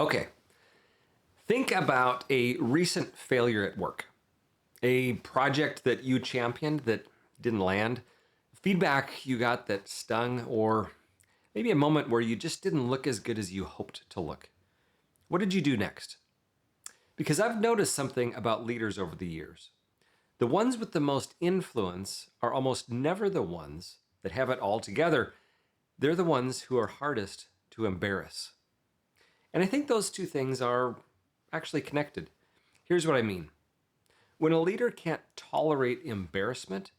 Okay, think about a recent failure at work, a project that you championed that didn't land, feedback you got that stung, or maybe a moment where you just didn't look as good as you hoped to look. What did you do next? Because I've noticed something about leaders over the years. The ones with the most influence are almost never the ones that have it all together. They're the ones who are hardest to embarrass. And I think those two things are actually connected. Here's what I mean. When a leader can't tolerate embarrassment,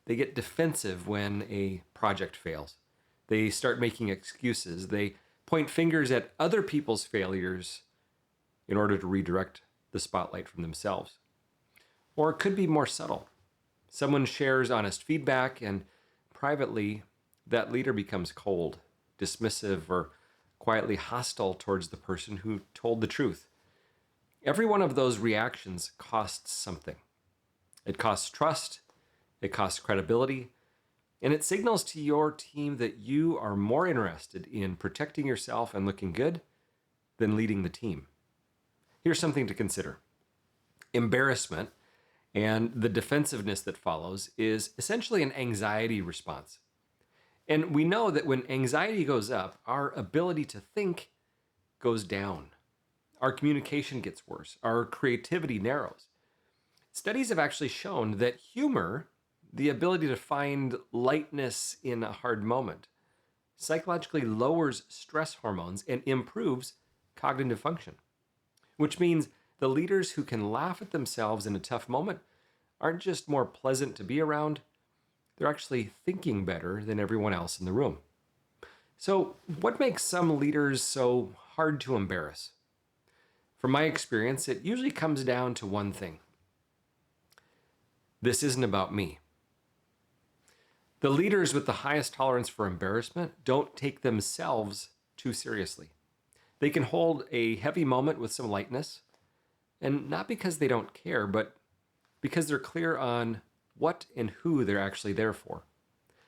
they get defensive when a project fails. They start making excuses. They point fingers at other people's failures in order to redirect the spotlight from themselves. Or it could be more subtle. Someone shares honest feedback, and privately, that leader becomes cold, dismissive, or quietly hostile towards the person who told the truth. Every one of those reactions costs something. It costs trust, it costs credibility, and it signals to your team that you are more interested in protecting yourself and looking good than leading the team. Here's something to consider. Embarrassment and the defensiveness that follows is essentially an anxiety response. And we know that when anxiety goes up, our ability to think goes down. Our communication gets worse. Our creativity narrows. Studies have actually shown that humor, the ability to find lightness in a hard moment, psychologically lowers stress hormones and improves cognitive function. Which means the leaders who can laugh at themselves in a tough moment aren't just more pleasant to be around, they're actually thinking better than everyone else in the room. So, what makes some leaders so hard to embarrass? From my experience, it usually comes down to one thing. This isn't about me. The leaders with the highest tolerance for embarrassment don't take themselves too seriously. They can hold a heavy moment with some lightness, and not because they don't care, but because they're clear on what and who they're actually there for.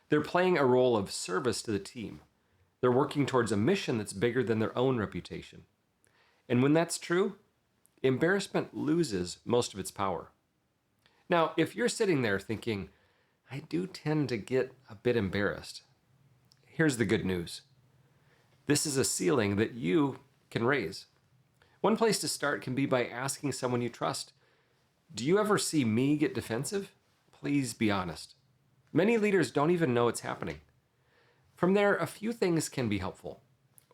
They're playing a role of service to the team. They're working towards a mission that's bigger than their own reputation. And when that's true, embarrassment loses most of its power. Now, if you're sitting there thinking, I do tend to get a bit embarrassed, here's the good news. This is a ceiling that you can raise. One place to start can be by asking someone you trust, do you ever see me get defensive? Please be honest. Many leaders don't even know it's happening. From there, a few things can be helpful.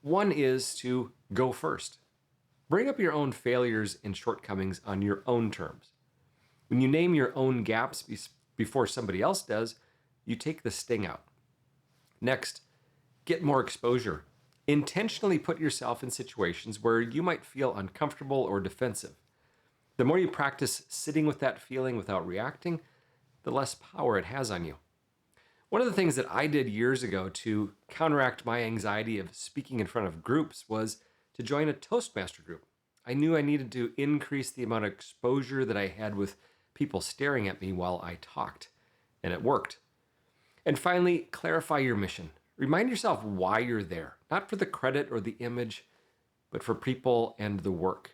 One is to go first. Bring up your own failures and shortcomings on your own terms. When you name your own gaps before somebody else does, you take the sting out. Next, get more exposure. Intentionally put yourself in situations where you might feel uncomfortable or defensive. The more you practice sitting with that feeling without reacting, the less power it has on you. One of the things that I did years ago to counteract my anxiety of speaking in front of groups was to join a Toastmaster group. I knew I needed to increase the amount of exposure that I had with people staring at me while I talked, and it worked. And finally, clarify your mission. Remind yourself why you're there, not for the credit or the image, but for people and the work.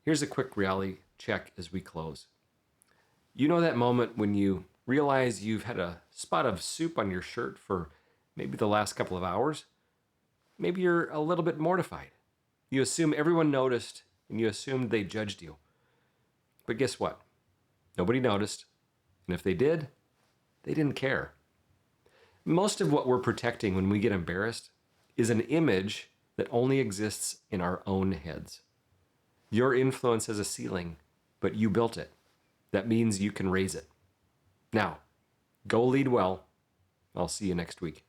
Here's a quick reality check as we close. You know that moment when you realize you've had a spot of soup on your shirt for maybe the last couple of hours? Maybe you're a little bit mortified. You assume everyone noticed and you assumed they judged you. But guess what? Nobody noticed. And if they did, they didn't care. Most of what we're protecting when we get embarrassed is an image that only exists in our own heads. Your influence has a ceiling, but you built it. That means you can raise it. Now, go lead well. I'll see you next week.